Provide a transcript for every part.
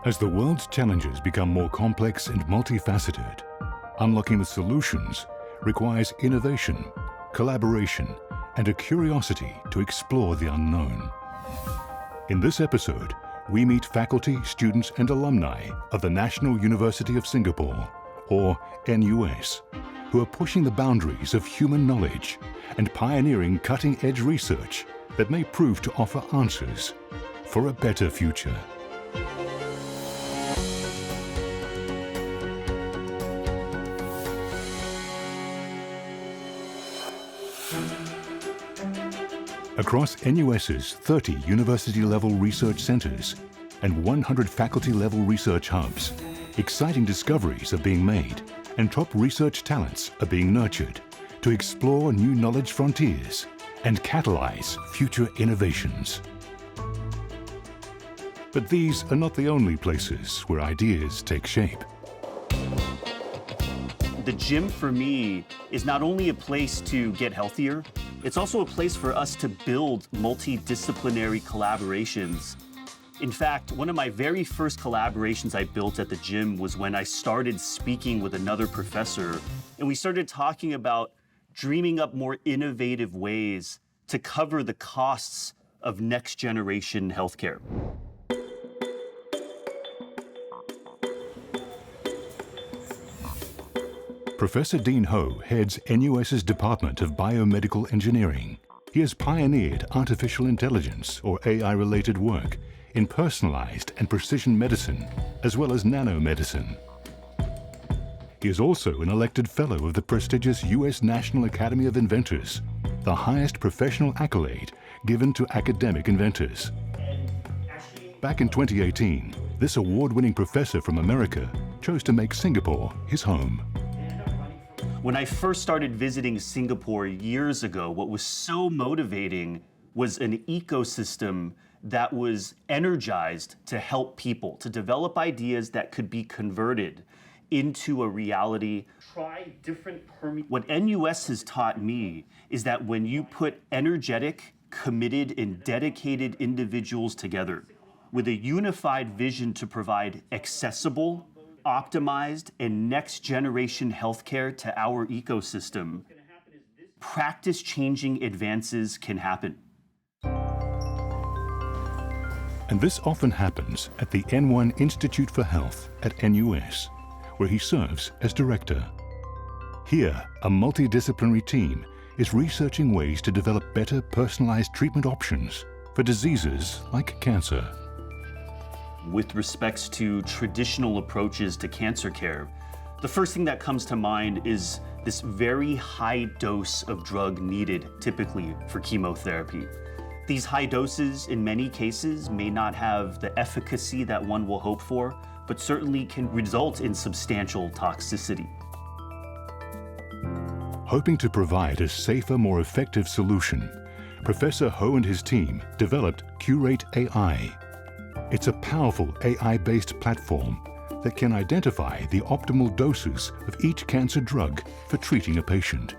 As the world's challenges become more complex and multifaceted, unlocking the solutions requires innovation, collaboration, and a curiosity to explore the unknown. In this episode, we meet faculty, students, and alumni of the National University of Singapore, or NUS, who are pushing the boundaries of human knowledge and pioneering cutting-edge research that may prove to offer answers for a better future. Across NUS's 30 university-level research centers and 100 faculty-level research hubs, exciting discoveries are being made and top research talents are being nurtured to explore new knowledge frontiers and catalyze future innovations. But these are not the only places where ideas take shape. The gym for me is not only a place to get healthier, it's also a place for us to build multidisciplinary collaborations. In fact, one of my very first collaborations I built at the gym was when I started speaking with another professor, and we started talking about dreaming up more innovative ways to cover the costs of next-generation healthcare. Professor Dean Ho heads NUS's Department of Biomedical Engineering. He has pioneered artificial intelligence, or AI-related work, in personalized and precision medicine, as well as nanomedicine. He is also an elected fellow of the prestigious U.S. National Academy of Inventors, the highest professional accolade given to academic inventors. Back in 2018, this award-winning professor from America chose to make Singapore his home. When I first started visiting Singapore years ago, what was so motivating was an ecosystem that was energized to help people, to develop ideas that could be converted into a reality. Try different What NUS has taught me is that when you put energetic, committed, and dedicated individuals together with a unified vision to provide accessible, optimized, and next-generation healthcare to our ecosystem, practice-changing advances can happen. And this often happens at the N1 Institute for Health at NUS, where he serves as director. Here, a multidisciplinary team is researching ways to develop better personalized treatment options for diseases like cancer. With respects to traditional approaches to cancer care, the first thing that comes to mind is this very high dose of drug needed typically for chemotherapy. These high doses, in many cases, may not have the efficacy that one will hope for, but certainly can result in substantial toxicity. Hoping to provide a safer, more effective solution, Professor Ho and his team developed Curate AI. It's a powerful AI-based platform that can identify the optimal doses of each cancer drug for treating a patient.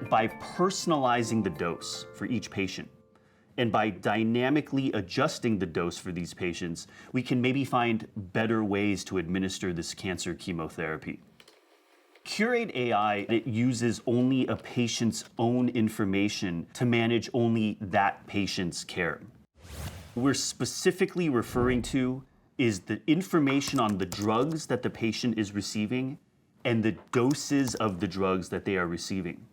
By personalizing the dose for each patient, and by dynamically adjusting the dose for these patients, we can maybe find better ways to administer this cancer chemotherapy. Curate AI, it uses only a patient's own information to manage only that patient's care. What we're specifically referring to is the information on the drugs that the patient is receiving and the doses of the drugs that they are receiving.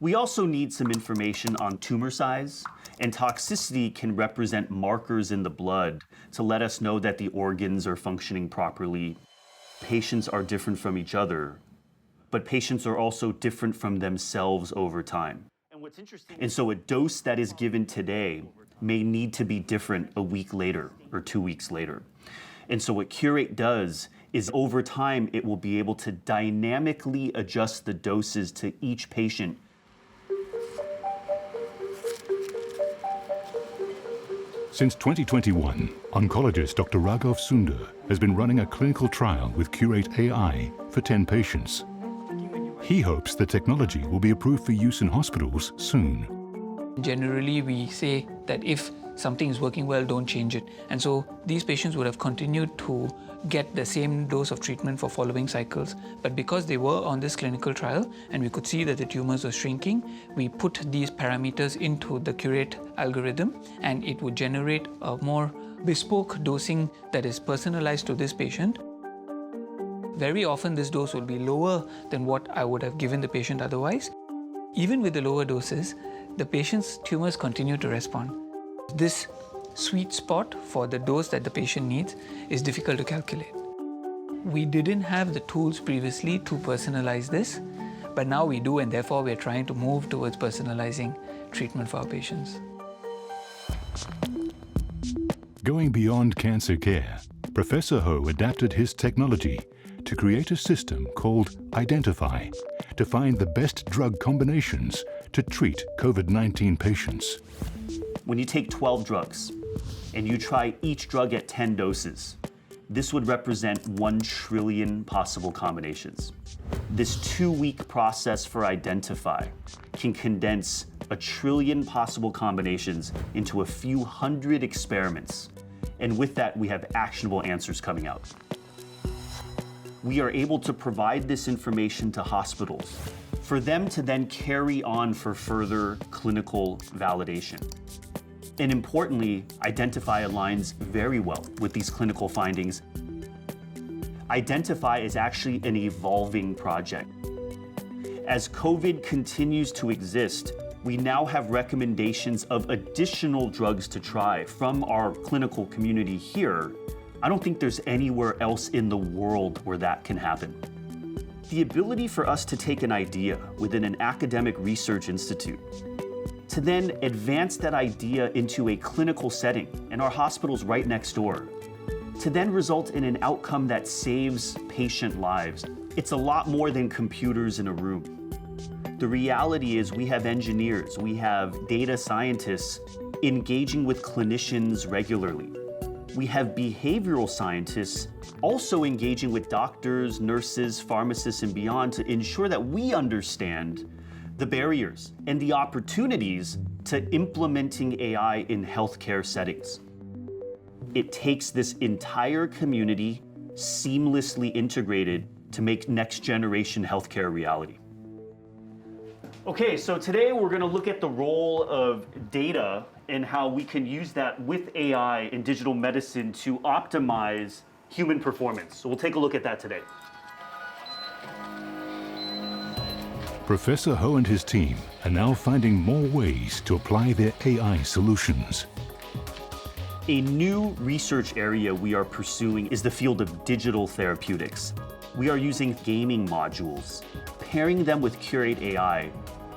We also need some information on tumor size, and toxicity can represent markers in the blood to let us know that the organs are functioning properly. Patients are different from each other, but patients are also different from themselves over time. And so a dose that is given today may need to be different a week later or 2 weeks later. And so what Curate does is over time, it will be able to dynamically adjust the doses to each patient. Since 2021, oncologist Dr. Raghav Sundar has been running a clinical trial with Curate AI for 10 patients. He hopes the technology will be approved for use in hospitals soon. Generally, we say that if something is working well, don't change it. And so these patients would have continued to get the same dose of treatment for following cycles. But because they were on this clinical trial and we could see that the tumors were shrinking, we put these parameters into the Curate algorithm, and it would generate a more bespoke dosing that is personalized to this patient. Very often this dose will be lower than what I would have given the patient otherwise. Even with the lower doses, the patient's tumors continue to respond. This sweet spot for the dose that the patient needs is difficult to calculate. We didn't have the tools previously to personalize this, but now we do, and therefore we're trying to move towards personalizing treatment for our patients. Going beyond cancer care, Professor Ho adapted his technology to create a system called Identify to find the best drug combinations to treat COVID-19 patients. When you take 12 drugs and you try each drug at 10 doses, this would represent 1 trillion possible combinations. This 2-week process for Identify can condense 1 trillion possible combinations into a few hundred experiments. And with that, we have actionable answers coming out. We are able to provide this information to hospitals for them to then carry on for further clinical validation. And importantly, Identify aligns very well with these clinical findings. Identify is actually an evolving project. As COVID continues to exist, we now have recommendations of additional drugs to try from our clinical community here. I don't think there's anywhere else in the world where that can happen. The ability for us to take an idea within an academic research institute, to then advance that idea into a clinical setting in our hospitals right next door, to then result in an outcome that saves patient lives. It's a lot more than computers in a room. The reality is we have engineers, we have data scientists engaging with clinicians regularly. We have behavioral scientists also engaging with doctors, nurses, pharmacists, and beyond to ensure that we understand the barriers and the opportunities to implementing AI in healthcare settings. It takes this entire community seamlessly integrated to make next generation healthcare a reality. Okay, so today we're going to look at the role of data and how we can use that with AI in digital medicine to optimize human performance. So we'll take a look at that today. Professor Ho and his team are now finding more ways to apply their AI solutions. A new research area we are pursuing is the field of digital therapeutics. We are using gaming modules, pairing them with Curate AI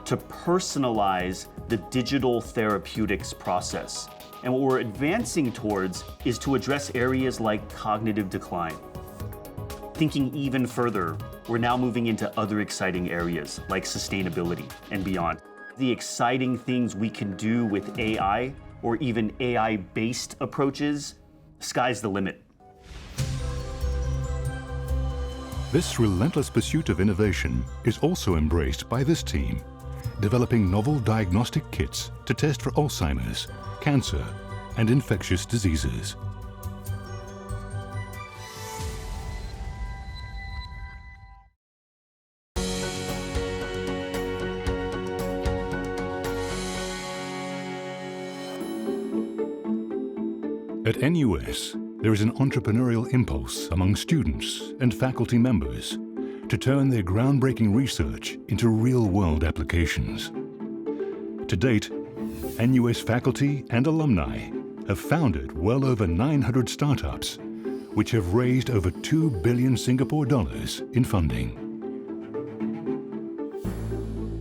to personalize the digital therapeutics process. And what we're advancing towards is to address areas like cognitive decline. Thinking even further, we're now moving into other exciting areas like sustainability and beyond. The exciting things we can do with AI or even AI-based approaches, sky's the limit. This relentless pursuit of innovation is also embraced by this team, developing novel diagnostic kits to test for Alzheimer's, cancer, and infectious diseases. At NUS, there is an entrepreneurial impulse among students and faculty members to turn their groundbreaking research into real-world applications. To date, NUS faculty and alumni have founded well over 900 startups, which have raised over 2 billion Singapore dollars in funding.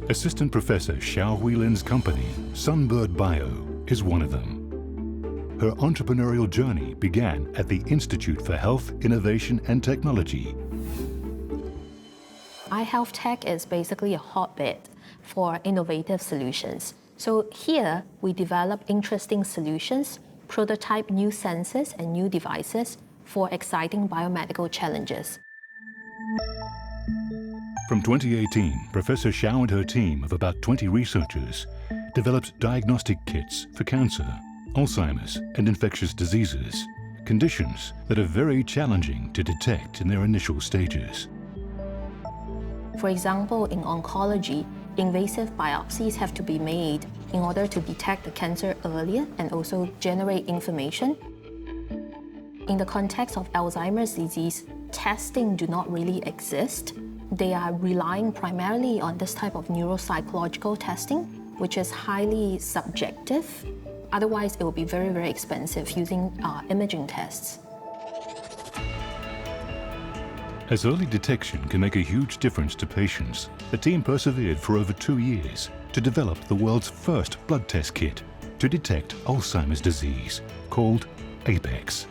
Assistant Professor Xiao Huilin's company, Sunbird Bio, is one of them. Her entrepreneurial journey began at the Institute for Health, Innovation and Technology. iHealth Tech is basically a hotbed for innovative solutions. So here, we develop interesting solutions, prototype new sensors and new devices for exciting biomedical challenges. From 2018, Professor Xiao and her team of about 20 researchers developed diagnostic kits for cancer, Alzheimer's and infectious diseases, conditions that are very challenging to detect in their initial stages. For example, in oncology, invasive biopsies have to be made in order to detect the cancer earlier and also generate information. In the context of Alzheimer's disease, testing do not really exist. They are relying primarily on this type of neuropsychological testing, which is highly subjective. Otherwise, it will be very, very expensive using imaging tests. As early detection can make a huge difference to patients, the team persevered for over 2 years to develop the world's first blood test kit to detect Alzheimer's disease, called APEX.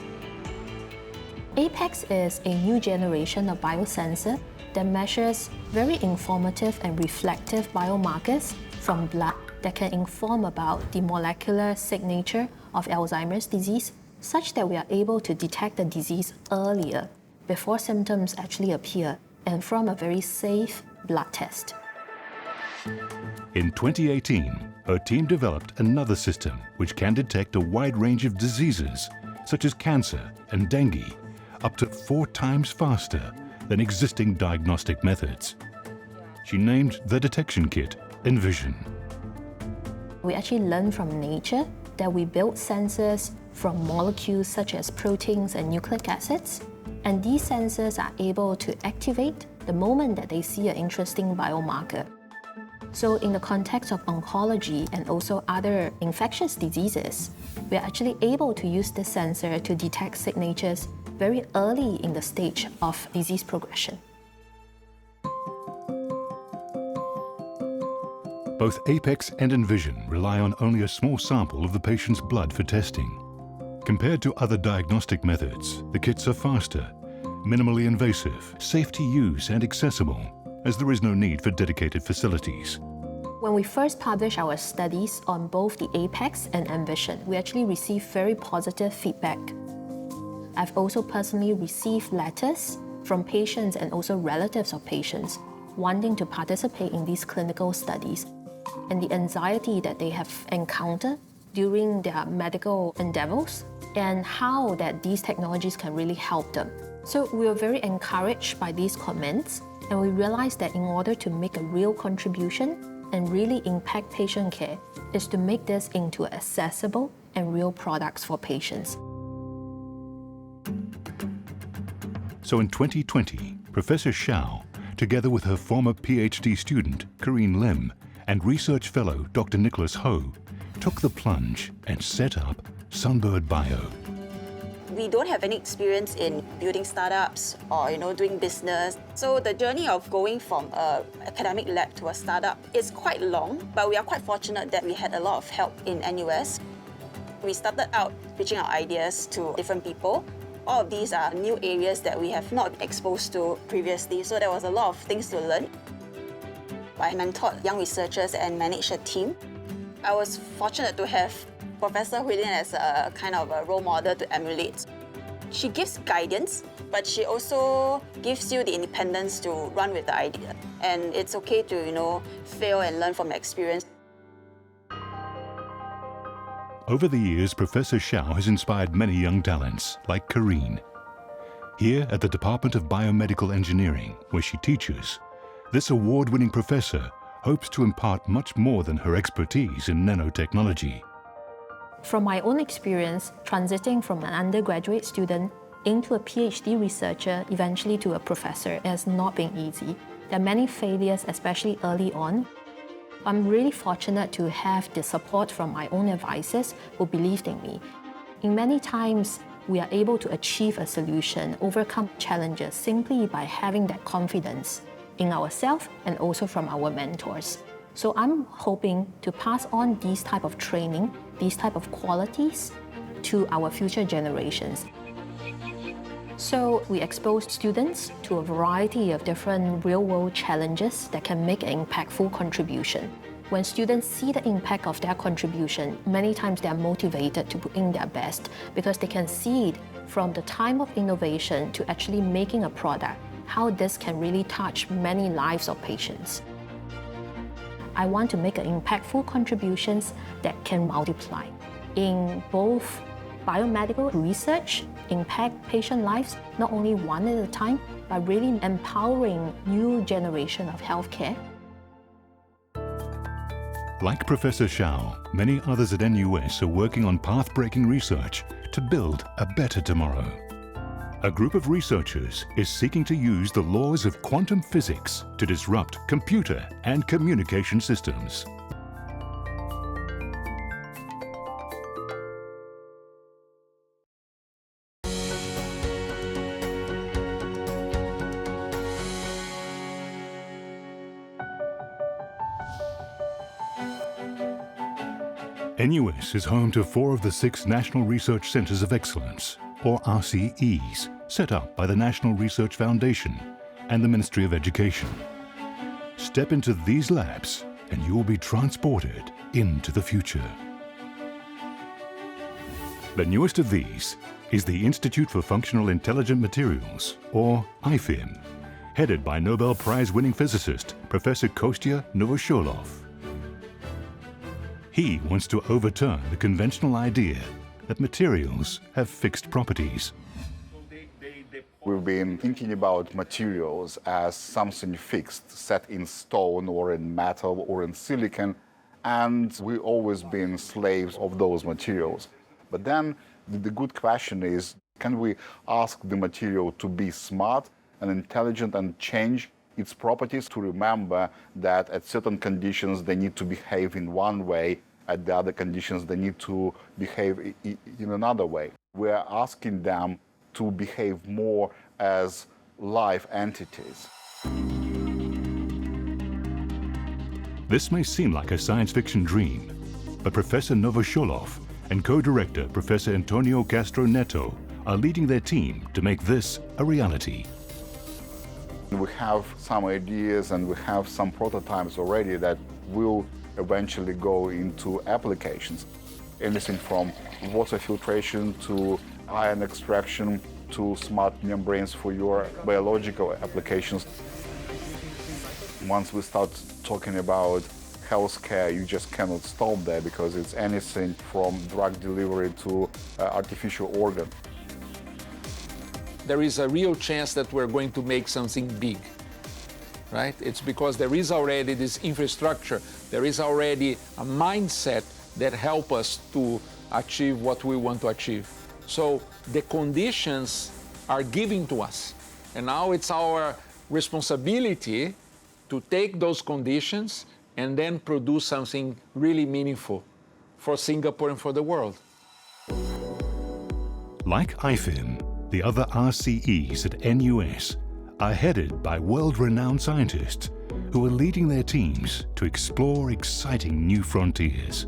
APEX is a new generation of biosensor that measures very informative and reflective biomarkers from blood that can inform about the molecular signature of Alzheimer's disease, such that we are able to detect the disease earlier, before symptoms actually appear, and from a very safe blood test. In 2018, her team developed another system which can detect a wide range of diseases, such as cancer and dengue, up to 4 times faster than existing diagnostic methods. She named the detection kit Envision. We actually learn from nature that we build sensors from molecules such as proteins and nucleic acids, and these sensors are able to activate the moment that they see an interesting biomarker. So in the context of oncology and also other infectious diseases, we are actually able to use this sensor to detect signatures very early in the stage of disease progression. Both APEX and Envision rely on only a small sample of the patient's blood for testing. Compared to other diagnostic methods, the kits are faster, minimally invasive, safe to use and accessible, as there is no need for dedicated facilities. When we first published our studies on both the APEX and Envision, we actually received very positive feedback. I've also personally received letters from patients and also relatives of patients wanting to participate in these clinical studies, and the anxiety that they have encountered during their medical endeavors, and how that these technologies can really help them. So we were very encouraged by these comments, and we realized that in order to make a real contribution and really impact patient care is to make this into accessible and real products for patients. So in 2020, Professor Xiao, together with her former PhD student, Corinne Lim, and research fellow, Dr. Nicholas Ho, took the plunge and set up Sunbird Bio. We don't have any experience in building startups or doing business. So the journey of going from an academic lab to a startup is quite long, but we are quite fortunate that we had a lot of help in NUS. We started out pitching our ideas to different people. All of these are new areas that we have not been exposed to previously, so there was a lot of things to learn. I mentored young researchers and managed a team. I was fortunate to have Professor Huilin as a kind of a role model to emulate. She gives guidance, but she also gives you the independence to run with the idea. And it's okay to, fail and learn from experience. Over the years, Professor Xiao has inspired many young talents, like Corinne. Here at the Department of Biomedical Engineering, where she teaches, this award-winning professor hopes to impart much more than her expertise in nanotechnology. From my own experience, transiting from an undergraduate student into a PhD researcher, eventually to a professor, has not been easy. There are many failures, especially early on. I'm really fortunate to have the support from my own advisors who believed in me. In many times, we are able to achieve a solution, overcome challenges simply by having that confidence in ourselves and also from our mentors. So I'm hoping to pass on these type of training, these type of qualities to our future generations. So we expose students to a variety of different real-world challenges that can make an impactful contribution. When students see the impact of their contribution, many times they are motivated to put in their best because they can see it from the time of innovation to actually making a product, how this can really touch many lives of patients. I want to make impactful contributions that can multiply. in both biomedical research, impact patient lives, not only one at a time, but really empowering new generation of healthcare. Like Professor Shao, many others at NUS are working on path-breaking research to build a better tomorrow. A group of researchers is seeking to use the laws of quantum physics to disrupt computer and communication systems. NUS is home to 4 of the 6 National Research Centres of Excellence, or RCEs, set up by the National Research Foundation and the Ministry of Education. Step into these labs and you will be transported into the future. The newest of these is the Institute for Functional Intelligent Materials, or IFIM, headed by Nobel Prize-winning physicist Professor Kostya Novosholov. He wants to overturn the conventional idea that materials have fixed properties. We've been thinking about materials as something fixed, set in stone or in metal or in silicon, and we've always been slaves of those materials. But then the good question is, can we ask the material to be smart and intelligent and change its properties, to remember that at certain conditions they need to behave in one way, at the other conditions they need to behave in another way. We're asking them to behave more as live entities. This may seem like a science fiction dream, but Professor Novosholov and co-director Professor Antonio Castro Neto are leading their team to make this a reality. We have some ideas and we have some prototypes already that will eventually go into applications. Anything from water filtration to ion extraction to smart membranes for your biological applications. Once we start talking about healthcare, you just cannot stop there, because it's anything from drug delivery to artificial organ. There is a real chance that we're going to make something big, right? It's because there is already this infrastructure, there is already a mindset that help us to achieve what we want to achieve. So the conditions are given to us, and now it's our responsibility to take those conditions and then produce something really meaningful for Singapore and for the world. Like IFIM, the other RCEs at NUS are headed by world-renowned scientists who are leading their teams to explore exciting new frontiers.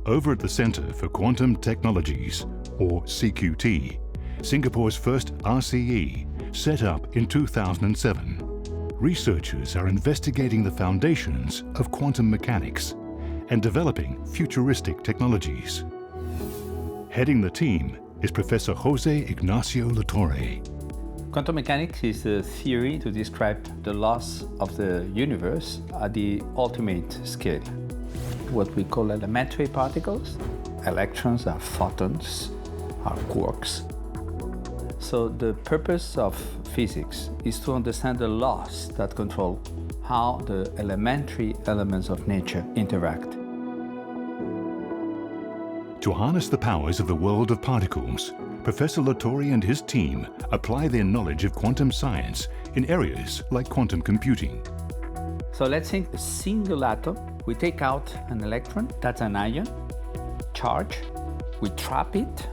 Over at the Centre for Quantum Technologies, or CQT, Singapore's first RCE, set up in 2007, researchers are investigating the foundations of quantum mechanics and developing futuristic technologies. Heading the team is Professor Jose Ignacio Latorre. Quantum mechanics is a theory to describe the laws of the universe at the ultimate scale. What we call elementary particles. Electrons are photons, are quarks. So the purpose of physics is to understand the laws that control how the elementary elements of nature interact. To harness the powers of the world of particles, Professor Latorre and his team apply their knowledge of quantum science in areas like quantum computing. So let's think a single atom. We take out an electron, that's an ion, charge, we trap it.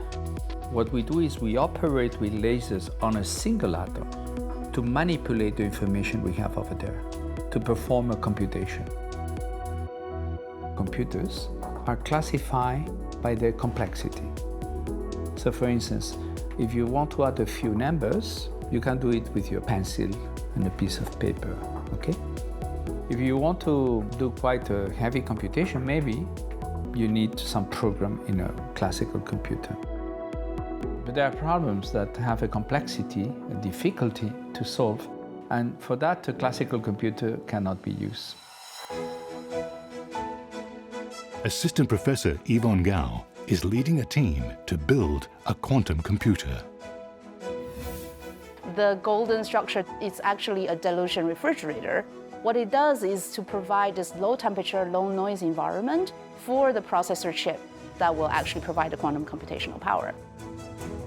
What we do is we operate with lasers on a single atom to manipulate the information we have over there, to perform a computation. Computers are classified by their complexity. So for instance, if you want to add a few numbers, you can do it with your pencil and a piece of paper, okay? If you want to do quite a heavy computation, maybe you need some program in a classical computer. But there are problems that have a complexity, a difficulty to solve, and for that a classical computer cannot be used. Assistant Professor Yvonne Gao is leading a team to build a quantum computer. The golden structure is actually a dilution refrigerator. What it does is to provide this low temperature, low noise environment for the processor chip that will actually provide the quantum computational power.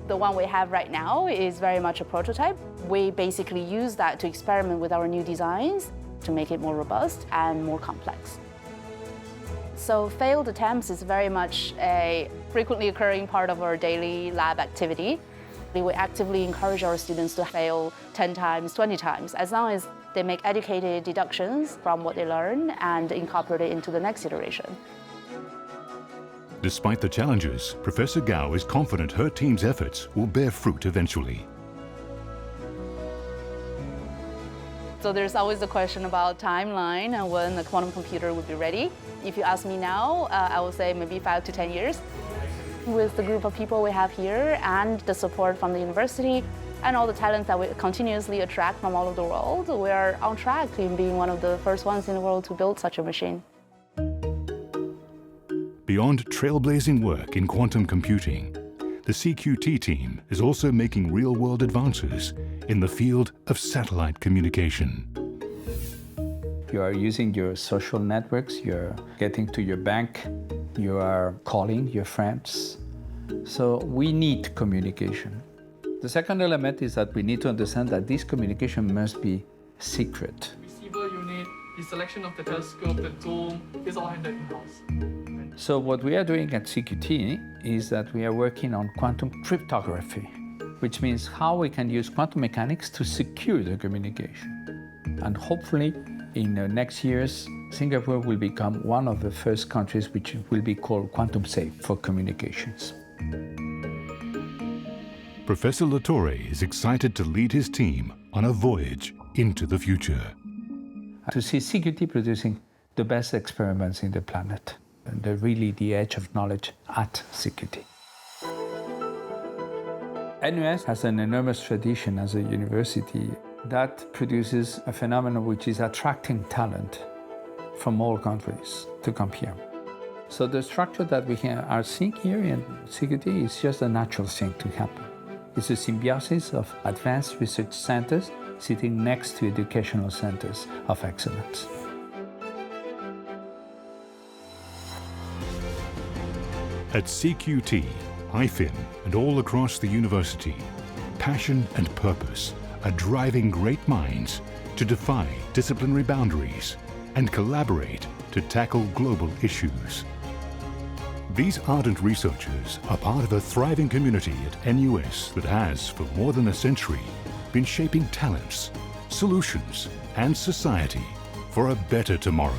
The one we have right now is very much a prototype. We basically use that to experiment with our new designs to make it more robust and more complex. So failed attempts is very much a frequently occurring part of our daily lab activity. We actively encourage our students to fail 10 times, 20 times, as long as they make educated deductions from what they learn and incorporate it into the next iteration. Despite the challenges, Professor Gao is confident her team's efforts will bear fruit eventually. So there's always the question about timeline and when the quantum computer would be ready. If you ask me now, I would say maybe 5 to 10 years. With the group of people we have here and the support from the university and all the talents that we continuously attract from all over the world, we are on track in being one of the first ones in the world to build such a machine. Beyond trailblazing work in quantum computing, the CQT team is also making real-world advances in the field of satellite communication. You are using your social networks, you're getting to your bank, you are calling your friends. So we need communication. The second element is that we need to understand that this communication must be secret. Receiver unit, the selection of the telescope, the dome, is all handled in-house. So what we are doing at CQT is that we are working on quantum cryptography, which means how we can use quantum mechanics to secure the communication. And hopefully, in the next years, Singapore will become one of the first countries which will be called quantum safe for communications. Professor Latorre is excited to lead his team on a voyage into the future. To see CQT producing the best experiments in the planet, and they're really the edge of knowledge at CQT. NUS has an enormous tradition as a university that produces a phenomenon which is attracting talent from all countries to come here. So the structure that we are seeing here in CQT is just a natural thing to happen. It's a symbiosis of advanced research centers sitting next to educational centers of excellence. At CQT, IFIM, and all across the university, passion and purpose are driving great minds to defy disciplinary boundaries and collaborate to tackle global issues. These ardent researchers are part of a thriving community at NUS that has, for more than a century, been shaping talents, solutions, and society for a better tomorrow.